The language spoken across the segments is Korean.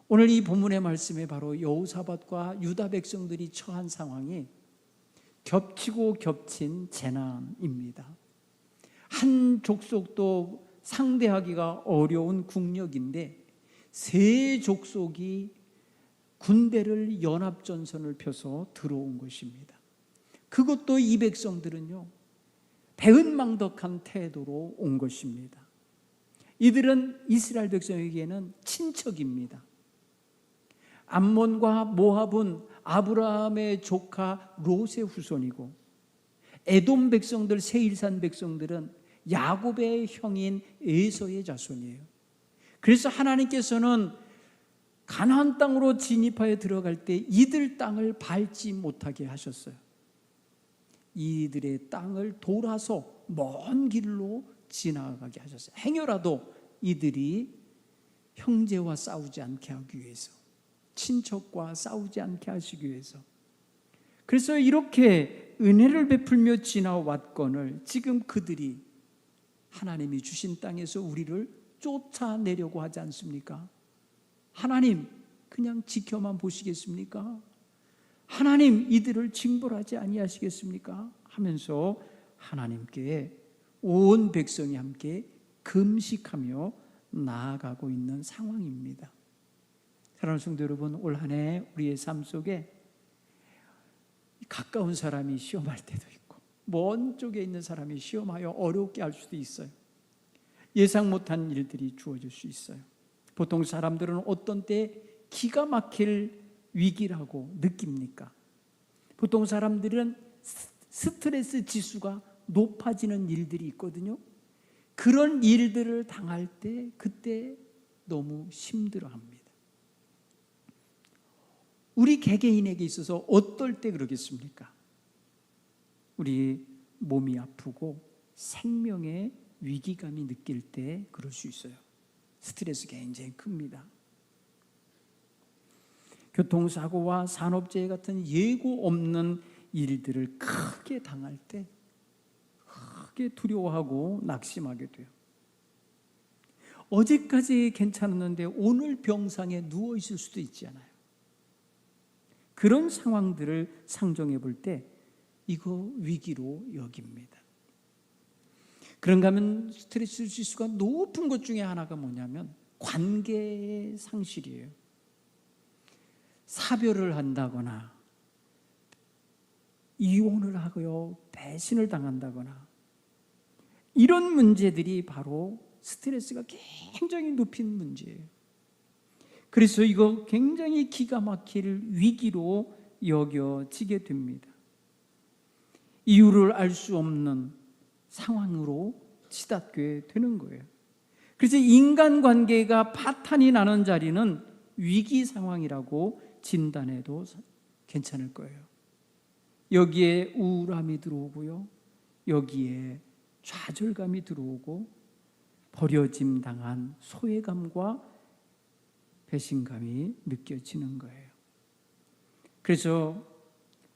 오늘 이 본문의 말씀에 바로 여호사밧과 유다 백성들이 처한 상황이 겹치고 겹친 재난입니다. 한 족속도 상대하기가 어려운 국력인데 세 족속이 군대를 연합전선을 펴서 들어온 것입니다. 그것도 이 백성들은요, 배은망덕한 태도로 온 것입니다. 이들은 이스라엘 백성에게는 친척입니다. 암몬과 모압은 아브라함의 조카 롯의 후손이고, 에돔 백성들, 세일산 백성들은 야곱의 형인 에서의 자손이에요. 그래서 하나님께서는 가나안 땅으로 진입하여 들어갈 때 이들 땅을 밟지 못하게 하셨어요. 이들의 땅을 돌아서 먼 길로 지나가게 하셨어요. 행여라도 이들이 형제와 싸우지 않게 하기 위해서, 친척과 싸우지 않게 하시기 위해서. 그래서 이렇게 은혜를 베풀며 지나왔건을 지금 그들이 하나님이 주신 땅에서 우리를 쫓아내려고 하지 않습니까? 하나님, 그냥 지켜만 보시겠습니까? 하나님, 이들을 징벌하지 아니하시겠습니까? 하면서 하나님께 온 백성이 함께 금식하며 나아가고 있는 상황입니다. 사랑하는 성도 여러분, 올 한 해 우리의 삶 속에 가까운 사람이 시험할 때도 있고, 먼 쪽에 있는 사람이 시험하여 어렵게 할 수도 있어요. 예상 못한 일들이 주어질 수 있어요. 보통 사람들은 어떤 때 기가 막힐 위기라고 느낍니까? 보통 사람들은 스트레스 지수가 높아지는 일들이 있거든요. 그런 일들을 당할 때 그때 너무 힘들어합니다. 우리 개개인에게 있어서 어떨 때 그러겠습니까? 우리 몸이 아프고 생명의 위기감이 느낄 때 그럴 수 있어요. 스트레스 굉장히 큽니다. 교통사고와 산업재해 같은 예고 없는 일들을 크게 당할 때 크게 두려워하고 낙심하게 돼요. 어제까지 괜찮았는데 오늘 병상에 누워 있을 수도 있잖아요. 그런 상황들을 상정해 볼 때 이거 위기로 여깁니다. 그런가 하면 스트레스 지수가 높은 것 중에 하나가 뭐냐면 관계의 상실이에요. 사별을 한다거나 이혼을 하고요, 배신을 당한다거나 이런 문제들이 바로 스트레스가 굉장히 높은 문제예요. 그래서 이거 굉장히 기가 막힐 위기로 여겨지게 됩니다. 이유를 알 수 없는 상황으로 치닫게 되는 거예요. 그래서 인간관계가 파탄이 나는 자리는 위기 상황이라고 진단해도 괜찮을 거예요. 여기에 우울함이 들어오고요, 여기에 좌절감이 들어오고 버려짐 당한 소외감과 배신감이 느껴지는 거예요. 그래서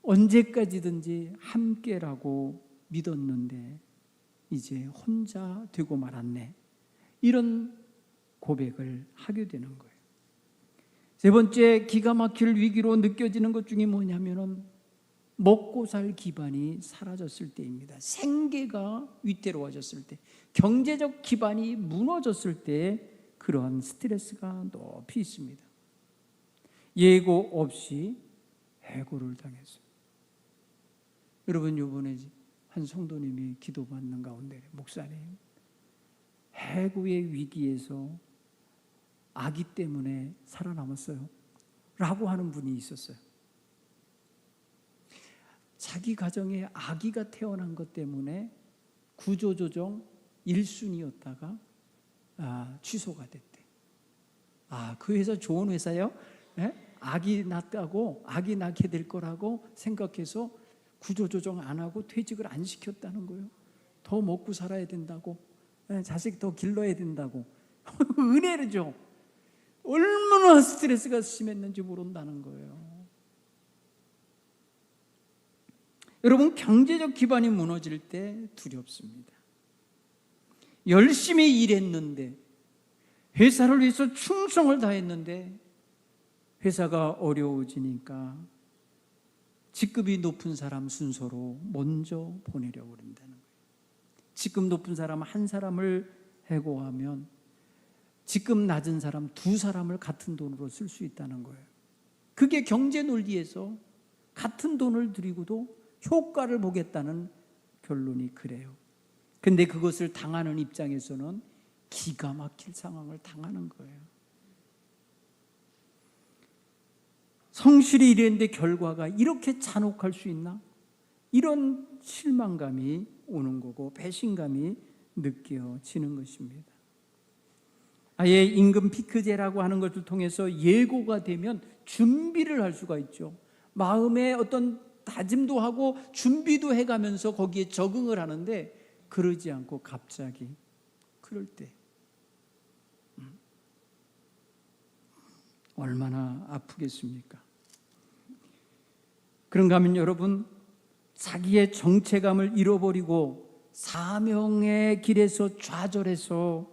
언제까지든지 함께라고 믿었는데 이제 혼자 되고 말았네, 이런 고백을 하게 되는 거예요. 세 번째 기가 막힐 위기로 느껴지는 것 중에 뭐냐면은 먹고 살 기반이 사라졌을 때입니다. 생계가 위태로워졌을 때, 경제적 기반이 무너졌을 때 그러한 스트레스가 높이 있습니다. 예고 없이 해고를 당했어요. 여러분, 이번에 한 성도님이 기도받는 가운데, 목사님, 해고의 위기에서 아기 때문에 살아남았어요 라고 하는 분이 있었어요. 자기 가정에 아기가 태어난 것 때문에 구조조정 1순위였다가 취소가 됐대. 그 회사 좋은 회사요? 네? 아기 낳다고, 아기 낳게 될 거라고 생각해서 구조조정 안 하고 퇴직을 안 시켰다는 거예요. 더 먹고 살아야 된다고, 자식 더 길러야 된다고. 은혜죠. 얼마나 스트레스가 심했는지 모른다는 거예요. 여러분, 경제적 기반이 무너질 때 두렵습니다. 열심히 일했는데, 회사를 위해서 충성을 다했는데 회사가 어려워지니까 직급이 높은 사람 순서로 먼저 보내려고 그런다는 거예요. 직급 높은 사람 한 사람을 해고하면 직급 낮은 사람 두 사람을 같은 돈으로 쓸 수 있다는 거예요. 그게 경제 논리에서 같은 돈을 들이고도 효과를 보겠다는 결론이 그래요. 근데 그것을 당하는 입장에서는 기가 막힐 상황을 당하는 거예요. 성실히 일했는데 결과가 이렇게 잔혹할 수 있나? 이런 실망감이 오는 거고 배신감이 느껴지는 것입니다. 아예 임금 피크제라고 하는 것을 통해서 예고가 되면 준비를 할 수가 있죠. 마음에 어떤 다짐도 하고 준비도 해가면서 거기에 적응을 하는데 그러지 않고 갑자기 그럴 때 얼마나 아프겠습니까? 그런가 하면 여러분, 자기의 정체감을 잃어버리고 사명의 길에서 좌절해서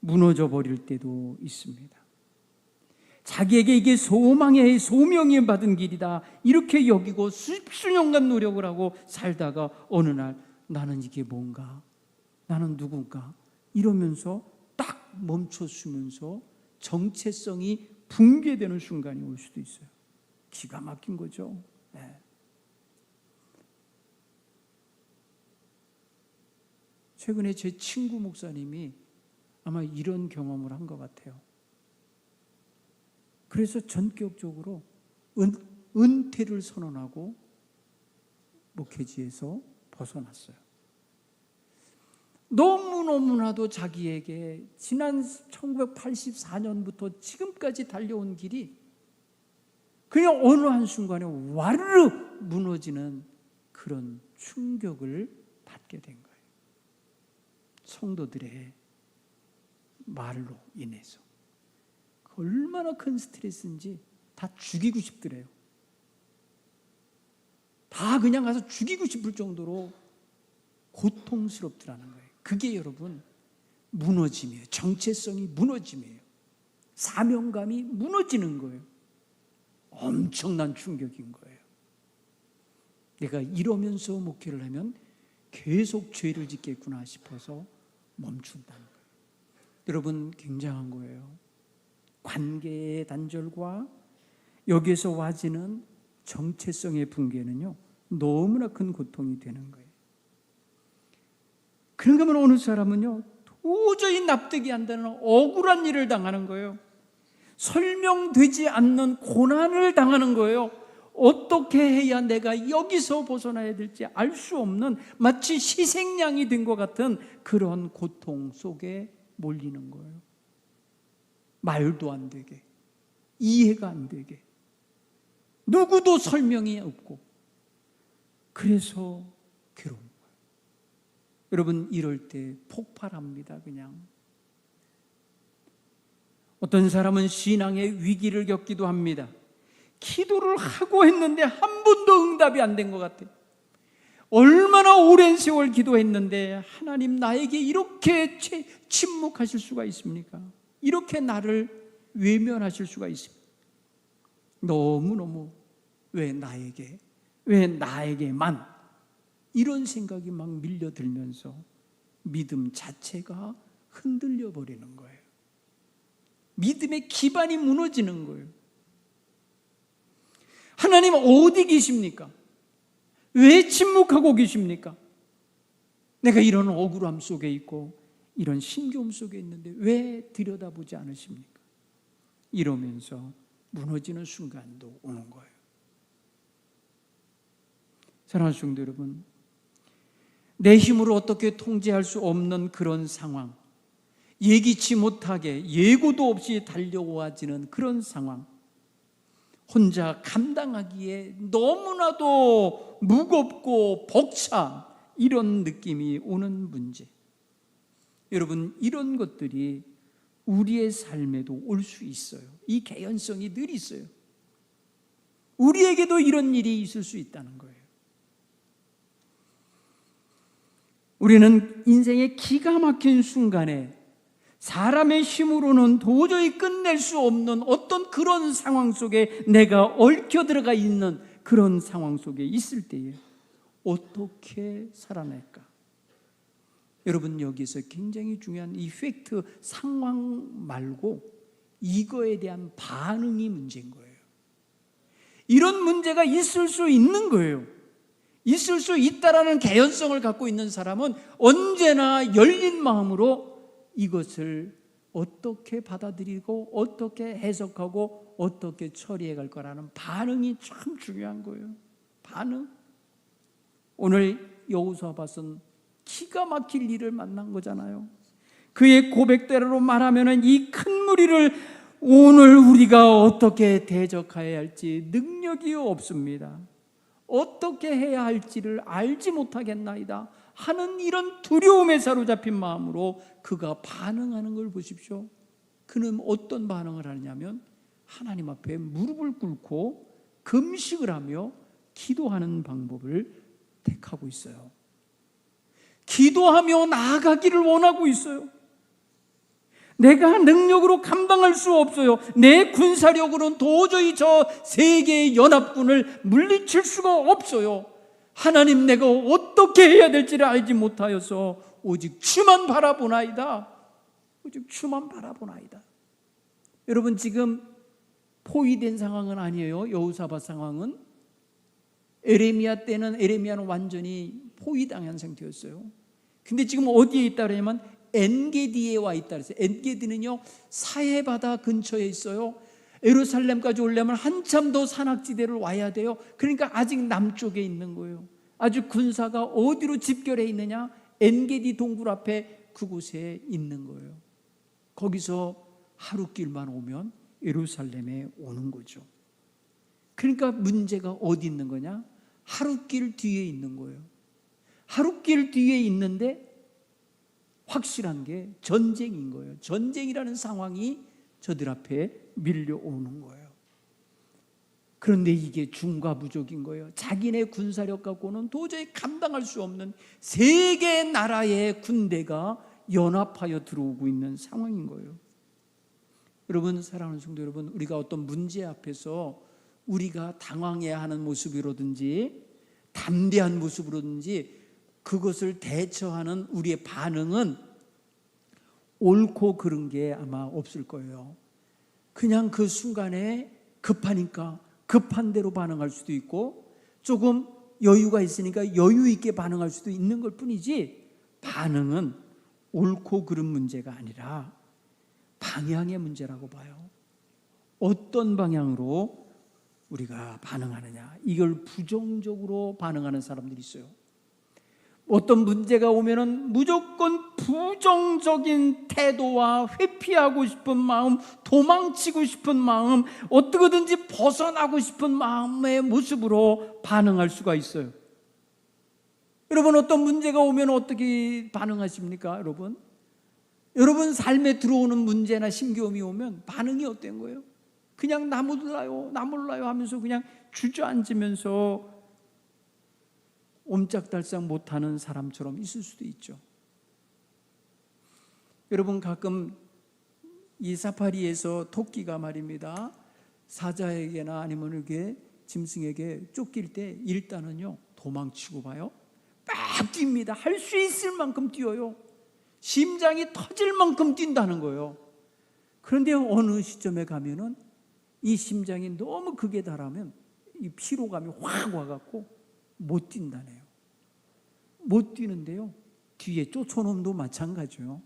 무너져 버릴 때도 있습니다. 자기에게 이게 소망의 소명이 받은 길이다 이렇게 여기고 수년간 노력을 하고 살다가 어느 날 나는 이게 뭔가, 나는 누군가 이러면서 딱 멈춰서면서 정체성이 붕괴되는 순간이 올 수도 있어요. 기가 막힌 거죠. 네. 최근에 제 친구 목사님이 아마 이런 경험을 한 것 같아요. 그래서 전격적으로 은퇴를 선언하고 목회지에서 벗어났어요. 너무너무나도 자기에게 지난 1984년부터 지금까지 달려온 길이 그냥 어느 한순간에 와르르 무너지는 그런 충격을 받게 된 거예요. 성도들의 말로 인해서. 얼마나 큰 스트레스인지 다 죽이고 싶더래요. 다 그냥 가서 죽이고 싶을 정도로 고통스럽더라는 거예요. 그게 여러분 무너짐이에요. 정체성이 무너짐이에요. 사명감이 무너지는 거예요. 엄청난 충격인 거예요. 내가 이러면서 목회를 하면 계속 죄를 짓겠구나 싶어서 멈춘다는 거예요. 여러분 굉장한 거예요. 관계의 단절과 여기에서 와지는 정체성의 붕괴는요 너무나 큰 고통이 되는 거예요. 그런가 하면 어느 사람은요 도저히 납득이 안 되는 억울한 일을 당하는 거예요. 설명되지 않는 고난을 당하는 거예요. 어떻게 해야 내가 여기서 벗어나야 될지 알 수 없는 마치 희생양이 된 것 같은 그런 고통 속에 몰리는 거예요. 말도 안 되게, 이해가 안 되게, 누구도 설명이 없고 그래서 괴로운 거예요. 여러분 이럴 때 폭발합니다. 그냥 어떤 사람은 신앙의 위기를 겪기도 합니다. 기도를 하고 했는데 한 번도 응답이 안 된 것 같아요. 얼마나 오랜 세월 기도했는데 하나님 나에게 이렇게 침묵하실 수가 있습니까? 이렇게 나를 외면하실 수가 있습니까? 너무너무 왜 나에게만 이런 생각이 막 밀려들면서 믿음 자체가 흔들려 버리는 거예요. 믿음의 기반이 무너지는 거예요. 하나님 어디 계십니까? 왜 침묵하고 계십니까? 내가 이런 억울함 속에 있고 이런 신겨움 속에 있는데 왜 들여다보지 않으십니까? 이러면서 무너지는 순간도 오는 거예요. 사랑하는 성도 여러분, 내 힘으로 어떻게 통제할 수 없는 그런 상황, 예기치 못하게 예고도 없이 달려와지는 그런 상황, 혼자 감당하기에 너무나도 무겁고 벅찬 이런 느낌이 오는 문제. 여러분 이런 것들이 우리의 삶에도 올 수 있어요. 이 개연성이 늘 있어요. 우리에게도 이런 일이 있을 수 있다는 거예요. 우리는 인생의 기가 막힌 순간에 사람의 힘으로는 도저히 끝낼 수 없는 어떤 그런 상황 속에 내가 얽혀 들어가 있는 그런 상황 속에 있을 때에 어떻게 살아낼까? 여러분, 여기서 굉장히 중요한 이 팩트 상황 말고 이거에 대한 반응이 문제인 거예요. 이런 문제가 있을 수 있는 거예요. 있을 수 있다라는 개연성을 갖고 있는 사람은 언제나 열린 마음으로 이것을 어떻게 받아들이고 어떻게 해석하고 어떻게 처리해 갈 거라는 반응이 참 중요한 거예요. 반응. 오늘 여호사밧은 기가 막힐 일을 만난 거잖아요. 그의 고백대로 말하면 이 큰 무리를 오늘 우리가 어떻게 대적해야 할지 능력이 없습니다. 어떻게 해야 할지를 알지 못하겠나이다 하는 이런 두려움에 사로잡힌 마음으로 그가 반응하는 걸 보십시오. 그는 어떤 반응을 하냐면 하나님 앞에 무릎을 꿇고 금식을 하며 기도하는 방법을 택하고 있어요. 기도하며 나아가기를 원하고 있어요. 내가 능력으로 감당할 수 없어요. 내 군사력으로는 도저히 저 세계의 연합군을 물리칠 수가 없어요. 하나님, 내가 어떻게 해야 될지를 알지 못하여서 오직 주만 바라보나이다. 오직 주만 바라보나이다. 여러분, 지금 포위된 상황은 아니에요. 여호사밧 상황은. 에레미야는 완전히 포위당한 상태였어요. 근데 지금 어디에 있다 그러냐면 엔게디에 와 있다 그랬어요. 엔게디는요, 사해바다 근처에 있어요. 예루살렘까지 오려면 한참 더 산악지대를 와야 돼요. 그러니까 아직 남쪽에 있는 거예요. 아주 군사가 어디로 집결해 있느냐? 엔게디 동굴 앞에 그곳에 있는 거예요. 거기서 하루길만 오면 예루살렘에 오는 거죠. 그러니까 문제가 어디 있는 거냐? 하루길 뒤에 있는 거예요. 하루길 뒤에 있는데 확실한 게 전쟁인 거예요. 전쟁이라는 상황이 저들 앞에 밀려오는 거예요. 그런데 이게 중과부족인 거예요. 자기네 군사력 갖고는 도저히 감당할 수 없는 세 개의 나라의 군대가 연합하여 들어오고 있는 상황인 거예요. 여러분, 사랑하는 성도 여러분, 우리가 어떤 문제 앞에서 우리가 당황해야 하는 모습이라든지 담대한 모습으로든지 그것을 대처하는 우리의 반응은 옳고 그른 게 아마 없을 거예요. 그냥 그 순간에 급하니까 급한 대로 반응할 수도 있고 조금 여유가 있으니까 여유 있게 반응할 수도 있는 것 뿐이지, 반응은 옳고 그른 문제가 아니라 방향의 문제라고 봐요. 어떤 방향으로 우리가 반응하느냐, 이걸 부정적으로 반응하는 사람들이 있어요. 어떤 문제가 오면은 무조건 부정적인 태도와 회피하고 싶은 마음, 도망치고 싶은 마음, 어떻게든지 벗어나고 싶은 마음의 모습으로 반응할 수가 있어요. 여러분, 어떤 문제가 오면 어떻게 반응하십니까? 여러분 삶에 들어오는 문제나 심겨움이 오면 반응이 어떤 거예요? 그냥 나 몰라요 하면서 그냥 주저앉으면서 옴짝달싹 못하는 사람처럼 있을 수도 있죠. 여러분, 가끔 이 사파리에서 토끼가 말입니다, 사자에게나 아니면 이렇게 짐승에게 쫓길 때 일단은요 도망치고 봐요. 막 뜁니다. 할 수 있을 만큼 뛰어요. 심장이 터질 만큼 뛴다는 거예요. 그런데 어느 시점에 가면은 이 심장이 너무 극에 달하면 이 피로감이 확 와갖고 못 뛴다네요. 못 뛰는데요, 뒤에 쫓아오는도 마찬가지요.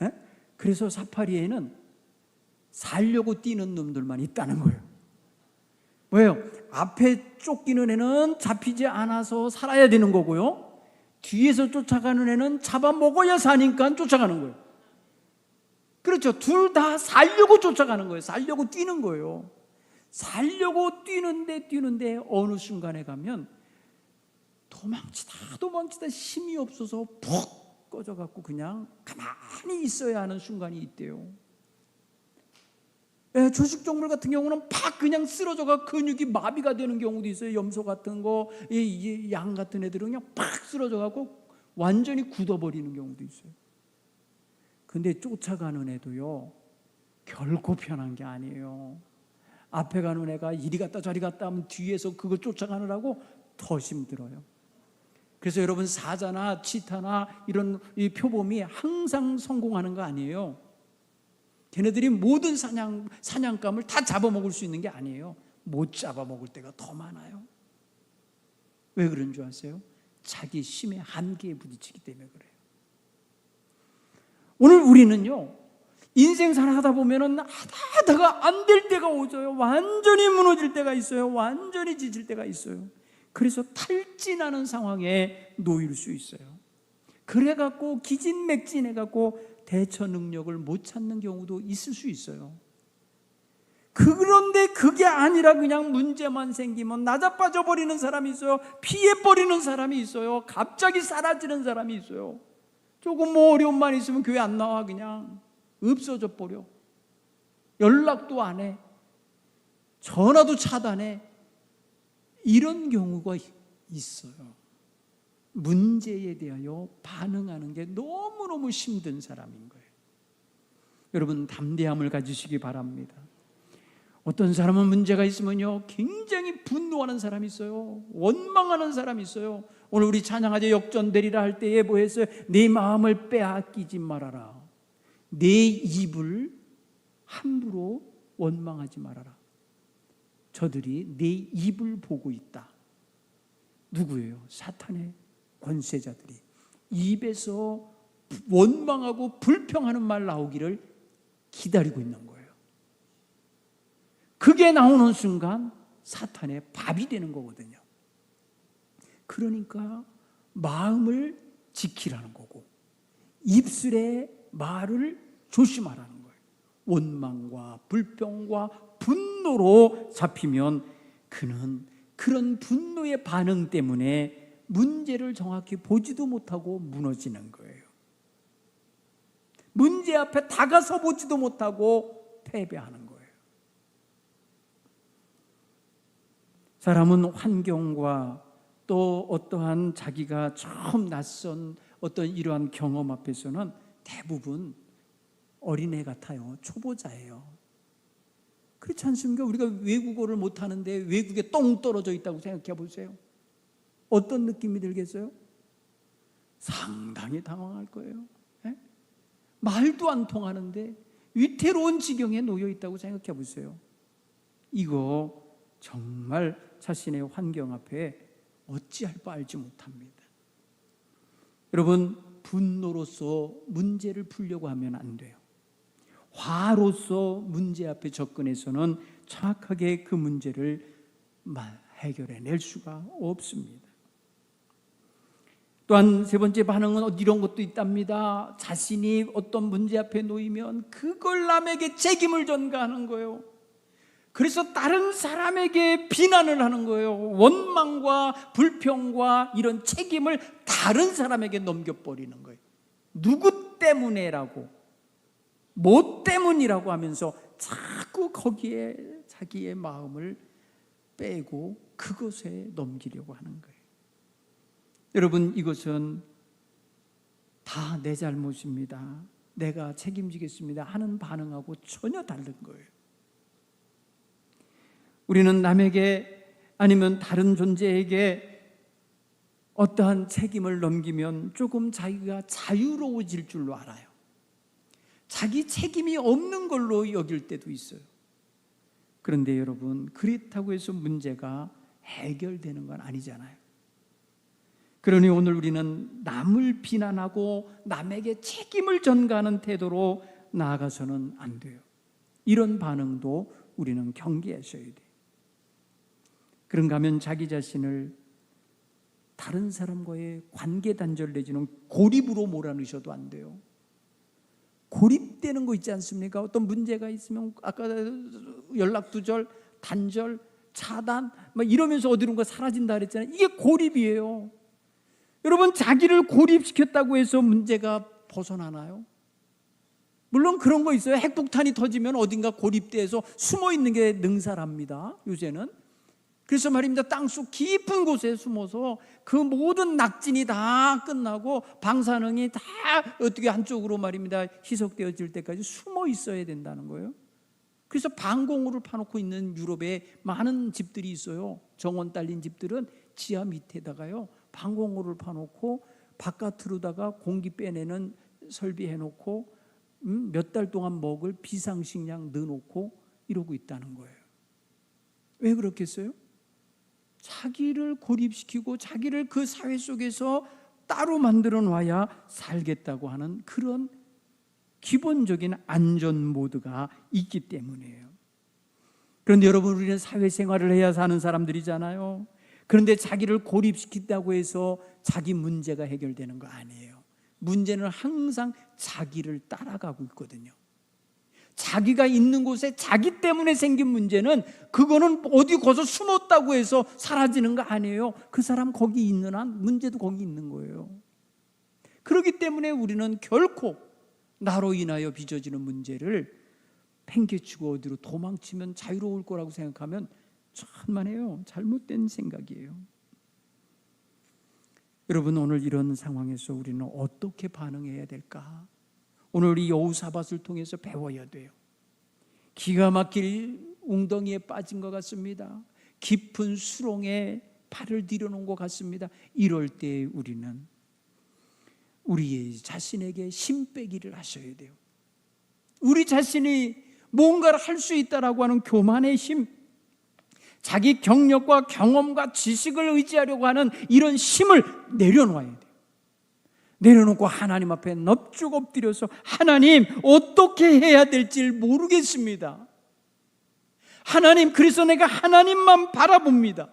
에? 그래서 사파리에는 살려고 뛰는 놈들만 있다는 거예요. 왜요? 앞에 쫓기는 애는 잡히지 않아서 살아야 되는 거고요, 뒤에서 쫓아가는 애는 잡아먹어야 사니까 쫓아가는 거예요. 그렇죠. 둘 다 살려고 쫓아가는 거예요. 살려고 뛰는 거예요. 살려고 뛰는데 어느 순간에 가면 도망치다 힘이 없어서 푹 꺼져갖고 그냥 가만히 있어야 하는 순간이 있대요. 조식동물 같은 경우는 팍 그냥 쓰러져가 근육이 마비가 되는 경우도 있어요. 염소 같은 거, 양 같은 애들은 그냥 팍 쓰러져갖고 완전히 굳어버리는 경우도 있어요. 근데 쫓아가는 애도요, 결코 편한 게 아니에요. 앞에 가는 애가 이리 갔다 저리 갔다 하면 뒤에서 그걸 쫓아가느라고 더 힘들어요. 그래서 여러분, 사자나 치타나 이런 이 표범이 항상 성공하는 거 아니에요. 걔네들이 모든 사냥감을 다 잡아먹을 수 있는 게 아니에요. 못 잡아먹을 때가 더 많아요. 왜 그런 줄 아세요? 자기 힘의 한계에 부딪히기 때문에 그래요. 오늘 우리는요, 인생 살아가다 보면은 하다가 안 될 때가 오죠. 완전히 무너질 때가 있어요. 완전히 지칠 때가 있어요. 그래서 탈진하는 상황에 놓일 수 있어요. 그래갖고 기진맥진해갖고 대처 능력을 못 찾는 경우도 있을 수 있어요. 그런데 그게 아니라 그냥 문제만 생기면 나자빠져 버리는 사람이 있어요. 피해버리는 사람이 있어요. 갑자기 사라지는 사람이 있어요. 조금 뭐 어려움만 있으면 교회 안 나와, 그냥 없어져 버려. 연락도 안 해. 전화도 차단해. 이런 경우가 있어요. 문제에 대하여 반응하는 게 너무너무 힘든 사람인 거예요. 여러분, 담대함을 가지시기 바랍니다. 어떤 사람은 문제가 있으면요, 굉장히 분노하는 사람이 있어요. 원망하는 사람이 있어요. 오늘 우리 찬양하자 역전되리라 할 때에 뭐 했어요? 내 마음을 빼앗기지 말아라. 내 입을 함부로 원망하지 말아라. 저들이 내 입을 보고 있다. 누구예요? 사탄의 권세자들이 입에서 원망하고 불평하는 말 나오기를 기다리고 있는 거예요. 그게 나오는 순간 사탄의 밥이 되는 거거든요. 그러니까 마음을 지키라는 거고, 입술의 말을 조심하라는 거예요. 원망과 불평과 분노로 잡히면 그는 그런 분노의 반응 때문에 문제를 정확히 보지도 못하고 무너지는 거예요. 문제 앞에 다가서 보지도 못하고 패배하는 거예요. 사람은 환경과 또 어떠한 자기가 처음 낯선 어떤 이러한 경험 앞에서는 대부분 어린애 같아요. 초보자예요. 그렇지 않습니까? 우리가 외국어를 못하는데 외국에 똥 떨어져 있다고 생각해 보세요. 어떤 느낌이 들겠어요? 상당히 당황할 거예요. 네? 말도 안 통하는데 위태로운 지경에 놓여 있다고 생각해 보세요. 이거 정말 자신의 환경 앞에 어찌할 바 알지 못합니다. 여러분, 분노로서 문제를 풀려고 하면 안 돼요. 화로서 문제 앞에 접근해서는 정확하게 그 문제를 해결해낼 수가 없습니다. 또한 세 번째 반응은 이런 것도 있답니다. 자신이 어떤 문제 앞에 놓이면 그걸 남에게 책임을 전가하는 거예요. 그래서 다른 사람에게 비난을 하는 거예요. 원망과 불평과 이런 책임을 다른 사람에게 넘겨버리는 거예요. 누구 때문에라고, 뭐 때문이라고 하면서 자꾸 거기에 자기의 마음을 빼고 그것에 넘기려고 하는 거예요. 여러분, 이것은 다 내 잘못입니다. 내가 책임지겠습니다 하는 반응하고 전혀 다른 거예요. 우리는 남에게 아니면 다른 존재에게 어떠한 책임을 넘기면 조금 자기가 자유로워질 줄로 알아요. 자기 책임이 없는 걸로 여길 때도 있어요. 그런데 여러분, 그렇다고 해서 문제가 해결되는 건 아니잖아요. 그러니 오늘 우리는 남을 비난하고 남에게 책임을 전가하는 태도로 나아가서는 안 돼요. 이런 반응도 우리는 경계하셔야 돼요. 그런가 하면 자기 자신을 다른 사람과의 관계 단절 내지는 고립으로 몰아넣으셔도 안 돼요. 고립되는 거 있지 않습니까? 어떤 문제가 있으면 아까 연락 두절, 단절, 차단 막 이러면서 어디론가 사라진다 그랬잖아요. 이게 고립이에요. 여러분, 자기를 고립시켰다고 해서 문제가 벗어나나요? 물론 그런 거 있어요. 핵폭탄이 터지면 어딘가 고립돼서 숨어 있는 게 능사랍니다. 요새는. 그래서 말입니다, 땅속 깊은 곳에 숨어서 그 모든 낙진이 다 끝나고 방사능이 다 어떻게 한쪽으로 말입니다 희석되어질 때까지 숨어 있어야 된다는 거예요. 그래서 방공호를 파놓고 있는 유럽에 많은 집들이 있어요. 정원 딸린 집들은 지하 밑에다가요 방공호를 파놓고 바깥으로다가 공기 빼내는 설비해놓고 몇 달 동안 먹을 비상식량 넣어놓고 이러고 있다는 거예요. 왜 그렇겠어요? 자기를 고립시키고 자기를 그 사회 속에서 따로 만들어 놔야 살겠다고 하는 그런 기본적인 안전 모드가 있기 때문이에요. 그런데 여러분, 우리는 사회생활을 해야 사는 사람들이잖아요. 그런데 자기를 고립시킨다고 해서 자기 문제가 해결되는 거 아니에요. 문제는 항상 자기를 따라가고 있거든요. 자기가 있는 곳에 자기 때문에 생긴 문제는 그거는 어디 거기서 숨었다고 해서 사라지는 거 아니에요. 그 사람 거기 있는 한 문제도 거기 있는 거예요. 그렇기 때문에 우리는 결코 나로 인하여 빚어지는 문제를 팽개치고 어디로 도망치면 자유로울 거라고 생각하면 천만에요. 잘못된 생각이에요. 여러분, 오늘 이런 상황에서 우리는 어떻게 반응해야 될까? 오늘 이 여호사밧을 통해서 배워야 돼요. 기가 막힐 웅덩이에 빠진 것 같습니다. 깊은 수렁에 발을 들여놓은 것 같습니다. 이럴 때 우리는 우리 자신에게 힘 빼기를 하셔야 돼요. 우리 자신이 뭔가를 할 수 있다라고 하는 교만의 힘, 자기 경력과 경험과 지식을 의지하려고 하는 이런 힘을 내려놓아야 돼요. 내려놓고 하나님 앞에 넙죽 엎드려서 하나님, 어떻게 해야 될지 모르겠습니다. 하나님, 그래서 내가 하나님만 바라봅니다.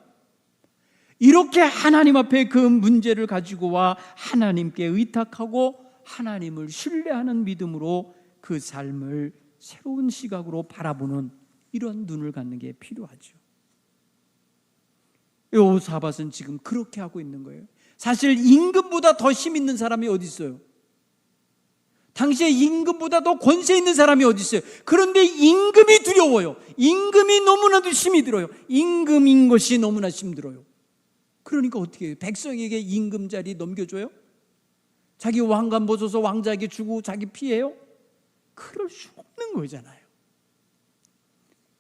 이렇게 하나님 앞에 그 문제를 가지고 와 하나님께 의탁하고 하나님을 신뢰하는 믿음으로 그 삶을 새로운 시각으로 바라보는 이런 눈을 갖는 게 필요하죠. 여호사밧은 지금 그렇게 하고 있는 거예요. 사실 임금보다 더 힘 있는 사람이 어디 있어요? 당시에 임금보다 더 권세 있는 사람이 어디 있어요? 그런데 임금이 두려워요. 임금이 너무나도 힘이 들어요. 임금인 것이 너무나 힘들어요. 그러니까 어떻게 해요? 백성에게 임금 자리 넘겨줘요? 자기 왕관 벗어서 왕자에게 주고 자기 피해요? 그럴 수 없는 거잖아요.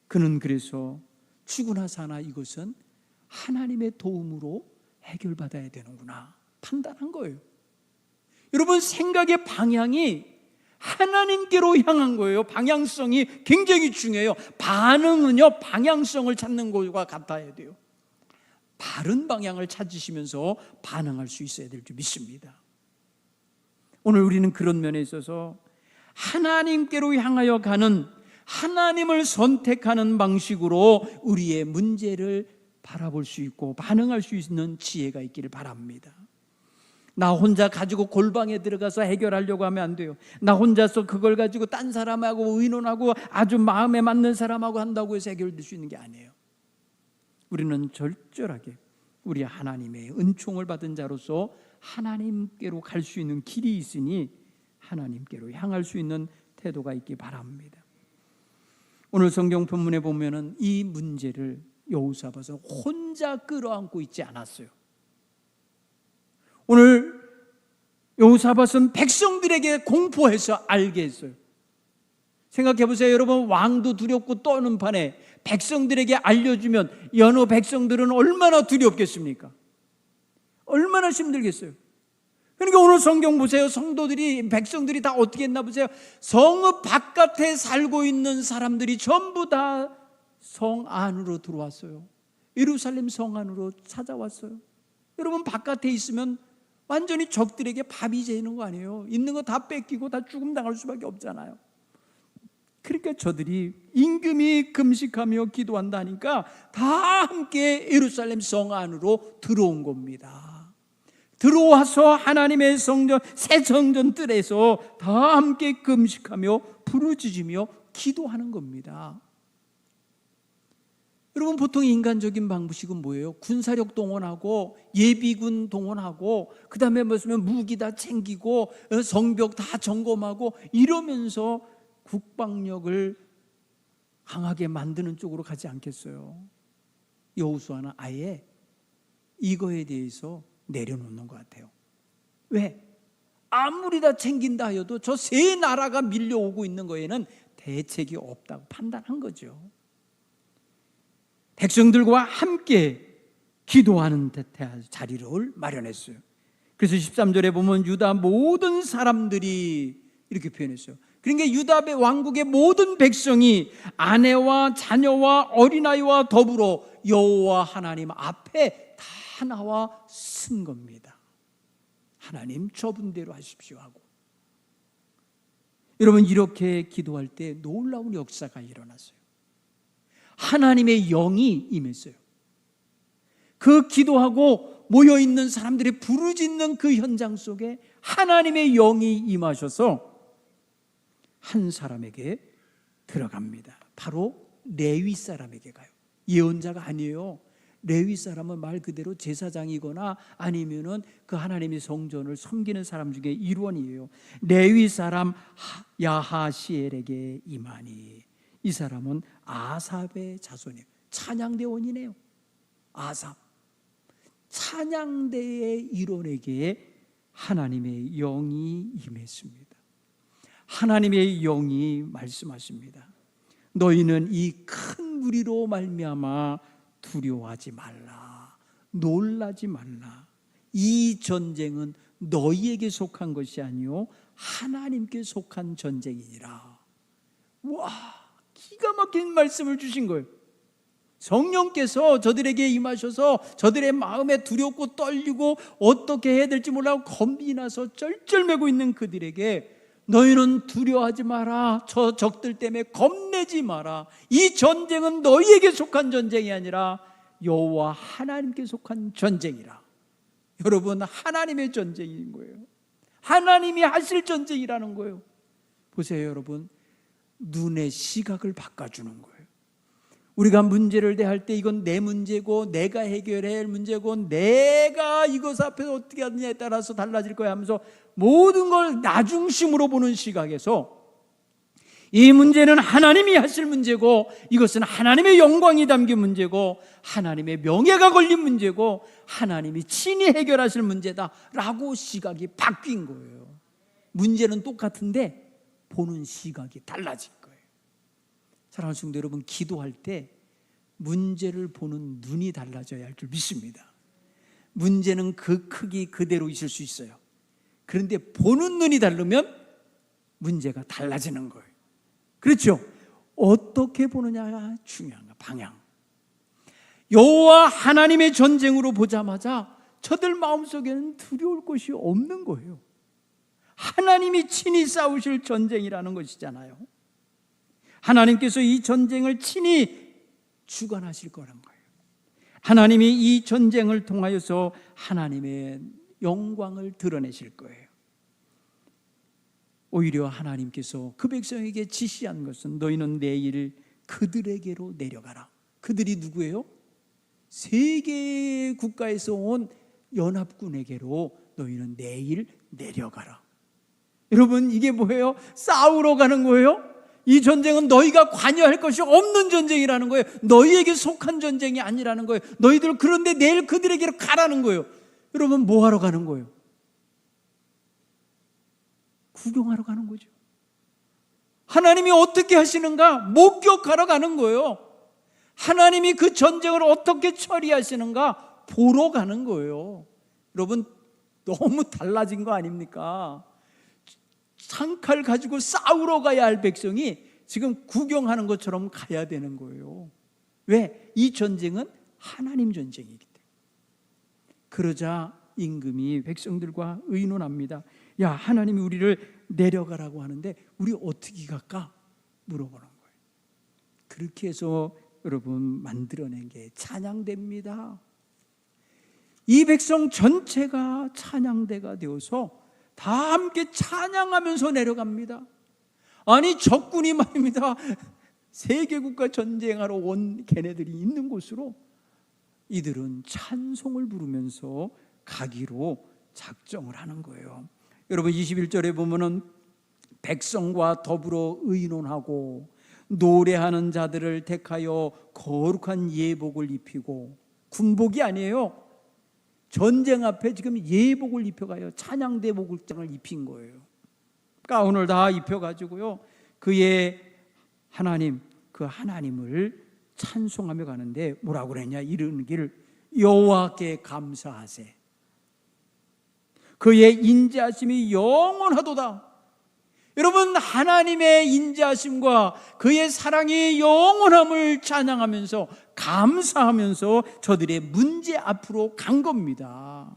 그는 그래서 죽으나 사나 이것은 하나님의 도움으로 해결받아야 되는구나 판단한 거예요. 여러분, 생각의 방향이 하나님께로 향한 거예요. 방향성이 굉장히 중요해요. 반응은요, 방향성을 찾는 것과 같아야 돼요. 바른 방향을 찾으시면서 반응할 수 있어야 될 줄 믿습니다. 오늘 우리는 그런 면에 있어서 하나님께로 향하여 가는, 하나님을 선택하는 방식으로 우리의 문제를 바라볼 수 있고 반응할 수 있는 지혜가 있기를 바랍니다. 나 혼자 가지고 골방에 들어가서 해결하려고 하면 안 돼요. 나 혼자서 그걸 가지고 딴 사람하고 의논하고 아주 마음에 맞는 사람하고 한다고 해서 해결될 수 있는 게 아니에요. 우리는 절절하게 우리 하나님의 은총을 받은 자로서 하나님께로 갈 수 있는 길이 있으니 하나님께로 향할 수 있는 태도가 있기 바랍니다. 오늘 성경 본문에 보면은 이 문제를 여호사밧은 혼자 끌어안고 있지 않았어요. 오늘 여호사밧은 백성들에게 공포해서 알게 했어요. 생각해 보세요. 여러분, 왕도 두렵고 떠는 판에 백성들에게 알려주면 여느 백성들은 얼마나 두렵겠습니까? 얼마나 힘들겠어요. 그러니까 오늘 성경 보세요. 성도들이, 백성들이 다 어떻게 했나 보세요. 성읍 바깥에 살고 있는 사람들이 전부 다 성 안으로 들어왔어요. 예루살렘 성 안으로 찾아왔어요. 여러분, 바깥에 있으면 완전히 적들에게 밥이 재는 거 아니에요? 있는 거 다 뺏기고 다 죽음 당할 수밖에 없잖아요. 그러니까 저들이 임금이 금식하며 기도한다니까 다 함께 예루살렘 성 안으로 들어온 겁니다. 들어와서 하나님의 성전, 새 성전 뜰에서 다 함께 금식하며 부르짖으며 기도하는 겁니다. 여러분, 보통 인간적인 방식은 뭐예요? 군사력 동원하고 예비군 동원하고 그 다음에 무슨 무기 다 챙기고 성벽 다 점검하고 이러면서 국방력을 강하게 만드는 쪽으로 가지 않겠어요? 여호수아는 아예 이거에 대해서 내려놓는 것 같아요. 왜? 아무리 다 챙긴다 하여도 저 세 나라가 밀려오고 있는 거에는 대책이 없다고 판단한 거죠. 백성들과 함께 기도하는 자리를 마련했어요. 그래서 13절에 보면 유다 모든 사람들이 이렇게 표현했어요. 그러니까 유다 왕국의 모든 백성이 아내와 자녀와 어린아이와 더불어 여호와 하나님 앞에 다 나와 쓴 겁니다. 하나님 저분대로 하십시오 하고. 여러분, 이렇게 기도할 때 놀라운 역사가 일어났어요. 하나님의 영이 임했어요. 그 기도하고 모여있는 사람들이 부르짖는 그 현장 속에 하나님의 영이 임하셔서 한 사람에게 들어갑니다. 바로 레위 사람에게 가요. 예언자가 아니에요. 레위 사람은 말 그대로 제사장이거나 아니면은 그 하나님의 성전을 섬기는 사람 중에 일원이에요. 레위 사람 야하시엘에게 임하니, 이 사람은 아삽의 자손이에요. 찬양대원이네요. 아삽, 찬양대의 일원에게 하나님의 영이 임했습니다. 하나님의 영이 말씀하십니다. 너희는 이 큰 무리로 말미암아 두려워하지 말라, 놀라지 말라. 이 전쟁은 너희에게 속한 것이 아니요 하나님께 속한 전쟁이니라. 와, 기가 막힌 말씀을 주신 거예요. 성령께서 저들에게 임하셔서 저들의 마음에 두렵고 떨리고 어떻게 해야 될지 몰라 겁이 나서 쩔쩔매고 있는 그들에게 너희는 두려워하지 마라. 저 적들 때문에 겁내지 마라. 이 전쟁은 너희에게 속한 전쟁이 아니라 여호와 하나님께 속한 전쟁이라. 여러분, 하나님의 전쟁인 거예요. 하나님이 하실 전쟁이라는 거예요. 보세요, 여러분. 눈의 시각을 바꿔주는 거예요. 우리가 문제를 대할 때 이건 내 문제고 내가 해결해야 할 문제고 내가 이것 앞에서 어떻게 하느냐에 따라서 달라질 거야 하면서 모든 걸 나 중심으로 보는 시각에서 이 문제는 하나님이 하실 문제고 이것은 하나님의 영광이 담긴 문제고 하나님의 명예가 걸린 문제고 하나님이 친히 해결하실 문제다라고 시각이 바뀐 거예요. 문제는 똑같은데 보는 시각이 달라진 거예요. 사랑하는 성도 여러분, 기도할 때 문제를 보는 눈이 달라져야 할 줄 믿습니다. 문제는 그 크기 그대로 있을 수 있어요. 그런데 보는 눈이 다르면 문제가 달라지는 거예요. 그렇죠? 어떻게 보느냐가 중요한 거예요. 방향. 여호와 하나님의 전쟁으로 보자마자 저들 마음속에는 두려울 것이 없는 거예요. 하나님이 친히 싸우실 전쟁이라는 것이잖아요. 하나님께서 이 전쟁을 친히 주관하실 거란 거예요. 하나님이 이 전쟁을 통하여서 하나님의 영광을 드러내실 거예요. 오히려 하나님께서 그 백성에게 지시한 것은 너희는 내일 그들에게로 내려가라. 그들이 누구예요? 세계 국가에서 온 연합군에게로 너희는 내일 내려가라. 여러분, 이게 뭐예요? 싸우러 가는 거예요? 이 전쟁은 너희가 관여할 것이 없는 전쟁이라는 거예요. 너희에게 속한 전쟁이 아니라는 거예요. 너희들 그런데 내일 그들에게로 가라는 거예요. 여러분, 뭐 하러 가는 거예요? 구경하러 가는 거죠. 하나님이 어떻게 하시는가 목격하러 가는 거예요. 하나님이 그 전쟁을 어떻게 처리하시는가 보러 가는 거예요. 여러분, 너무 달라진 거 아닙니까? 창칼 가지고 싸우러 가야 할 백성이 지금 구경하는 것처럼 가야 되는 거예요. 왜? 이 전쟁은 하나님 전쟁이기 때문에. 그러자 임금이 백성들과 의논합니다. 야, 하나님이 우리를 내려가라고 하는데 우리 어떻게 갈까? 물어보는 거예요. 그렇게 해서 여러분 만들어낸 게 찬양대입니다. 이 백성 전체가 찬양대가 되어서 다 함께 찬양하면서 내려갑니다. 아니, 적군이 말입니다. 세계국가 전쟁하러 온 걔네들이 있는 곳으로 이들은 찬송을 부르면서 가기로 작정을 하는 거예요. 여러분, 21절에 보면은 백성과 더불어 의논하고 노래하는 자들을 택하여 거룩한 예복을 입히고, 군복이 아니에요. 전쟁 앞에 지금 예복을 입혀가요. 찬양대 복장을 입힌 거예요. 가운을 다 입혀가지고요, 그의 하나님, 그 하나님을 찬송하며 가는데 뭐라고 그랬냐? 이르는 길, 여호와께 감사하세. 그의 인자하심이 영원하도다. 여러분, 하나님의 인자하심과 그의 사랑이 영원함을 찬양하면서 감사하면서 저들의 문제 앞으로 간 겁니다.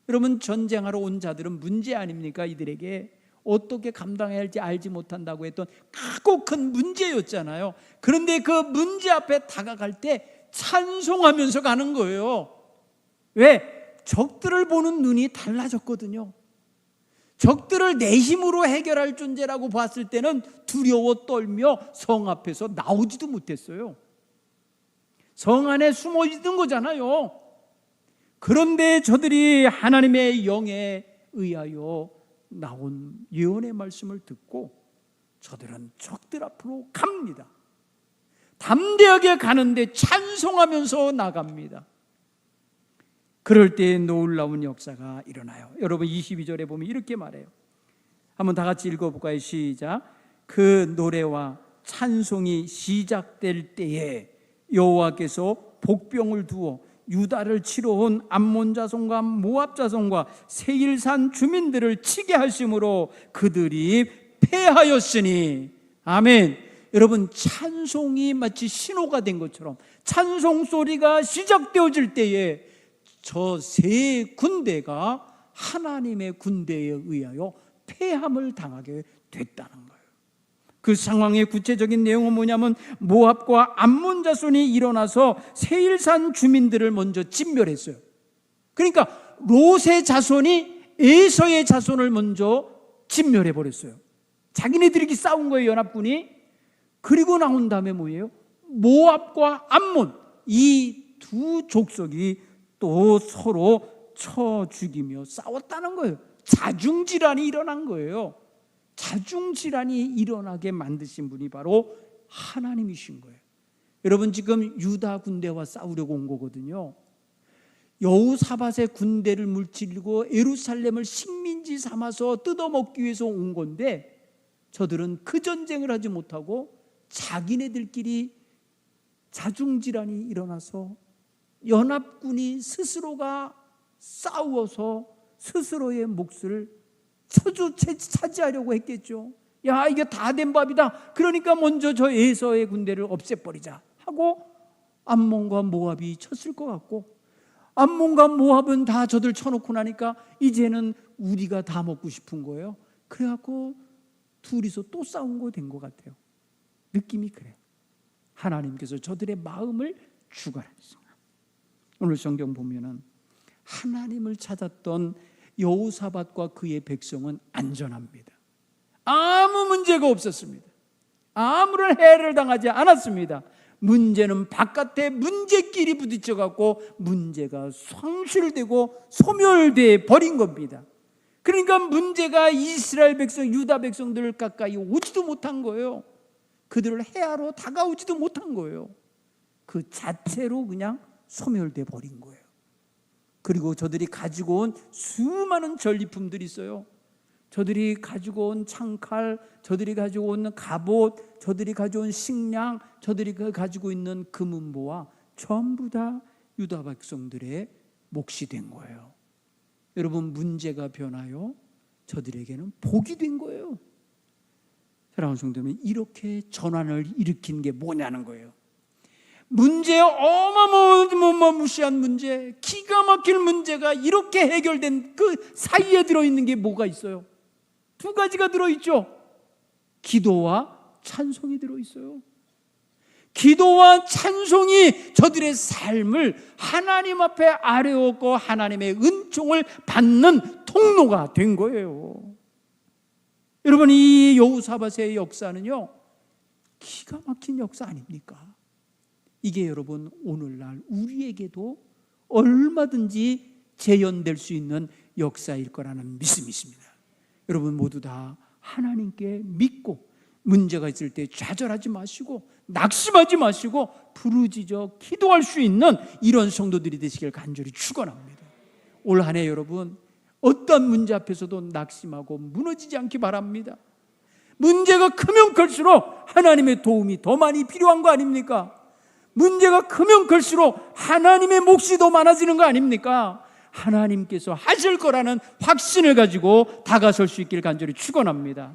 여러분, 전쟁하러 온 자들은 문제 아닙니까? 이들에게 어떻게 감당해야 할지 알지 못한다고 했던 크고 큰 문제였잖아요. 그런데 그 문제 앞에 다가갈 때 찬송하면서 가는 거예요. 왜? 적들을 보는 눈이 달라졌거든요. 적들을 내 힘으로 해결할 존재라고 봤을 때는 두려워 떨며 성 앞에서 나오지도 못했어요. 성 안에 숨어 있는 거잖아요. 그런데 저들이 하나님의 영에 의하여 나온 예언의 말씀을 듣고 저들은 적들 앞으로 갑니다. 담대하게 가는데 찬송하면서 나갑니다. 그럴 때 놀라운 역사가 일어나요. 여러분, 22절에 보면 이렇게 말해요. 한번 다 같이 읽어볼까요? 시작. 그 노래와 찬송이 시작될 때에 여호와께서 복병을 두어 유다를 치러 온 암몬 자손과 모압 자손과 세일산 주민들을 치게 하심으로 그들이 패하였으니. 아멘. 여러분, 찬송이 마치 신호가 된 것처럼 찬송 소리가 시작되어질 때에 저 세 군대가 하나님의 군대에 의하여 패함을 당하게 됐다는 거예요. 그 상황의 구체적인 내용은 뭐냐면 모압과 암몬 자손이 일어나서 세일산 주민들을 먼저 진멸했어요. 그러니까 롯의 자손이 에서의 자손을 먼저 진멸해 버렸어요. 자기네들이 싸운 거예요, 연합군이. 그리고 나온 다음에 뭐예요? 모압과 암몬, 이 두 족속이 또 서로 쳐 죽이며 싸웠다는 거예요. 자중질환이 일어난 거예요. 자중질환이 일어나게 만드신 분이 바로 하나님이신 거예요. 여러분, 지금 유다 군대와 싸우려고 온 거거든요. 여호사밧의 군대를 물리치고 예루살렘을 식민지 삼아서 뜯어먹기 위해서 온 건데 저들은 그 전쟁을 하지 못하고 자기네들끼리 자중질환이 일어나서 연합군이 스스로가 싸워서 스스로의 몫을 차지하려고 했겠죠. 야, 이게 다 된 밥이다. 그러니까 먼저 저 에서의 군대를 없애버리자 하고 암몬과 모압이 쳤을 것 같고, 암몬과 모압은 다 저들 쳐놓고 나니까 이제는 우리가 다 먹고 싶은 거예요. 그래갖고 둘이서 또 싸운 거 된 것 같아요. 느낌이 그래요. 하나님께서 저들의 마음을 주관하셨습니다. 오늘 성경 보면은 하나님을 찾았던 여호사밧과 그의 백성은 안전합니다. 아무 문제가 없었습니다. 아무런 해를 당하지 않았습니다. 문제는 바깥에 문제끼리 부딪혀갖고 문제가 상실되고 소멸돼 버린 겁니다. 그러니까 문제가 이스라엘 백성, 유다 백성들을 가까이 오지도 못한 거예요. 그들을 해하러 다가오지도 못한 거예요. 그 자체로 그냥 소멸돼 버린 거예요. 그리고 저들이 가지고 온 수많은 전리품들이 있어요. 저들이 가지고 온 창칼, 저들이 가지고 온 갑옷, 저들이 가져온 식량, 저들이 가지고 있는 금은보화 전부 다 유다 백성들의 몫이 된 거예요. 여러분, 문제가 변하여 저들에게는 복이 된 거예요. 사랑하는 성도님, 이렇게 전환을 일으킨 게 뭐냐는 거예요. 문제, 어마무시한 문제, 기가 막힐 문제가 이렇게 해결된 그 사이에 들어있는 게 뭐가 있어요? 두 가지가 들어있죠. 기도와 찬송이 들어있어요. 기도와 찬송이 저들의 삶을 하나님 앞에 아뢰었고 하나님의 은총을 받는 통로가 된 거예요. 여러분, 이 여호사밧의 역사는요, 기가 막힌 역사 아닙니까? 이게 여러분, 오늘날 우리에게도 얼마든지 재현될 수 있는 역사일 거라는 믿음이 있습니다. 여러분 모두 다 하나님께 믿고 문제가 있을 때 좌절하지 마시고 낙심하지 마시고 부르짖어 기도할 수 있는 이런 성도들이 되시길 간절히 축원합니다. 올 한 해 여러분 어떤 문제 앞에서도 낙심하고 무너지지 않기 바랍니다. 문제가 크면 클수록 하나님의 도움이 더 많이 필요한 거 아닙니까? 문제가 크면 클수록 하나님의 몫이 더 많아지는 거 아닙니까? 하나님께서 하실 거라는 확신을 가지고 다가설 수 있길 간절히 축원합니다.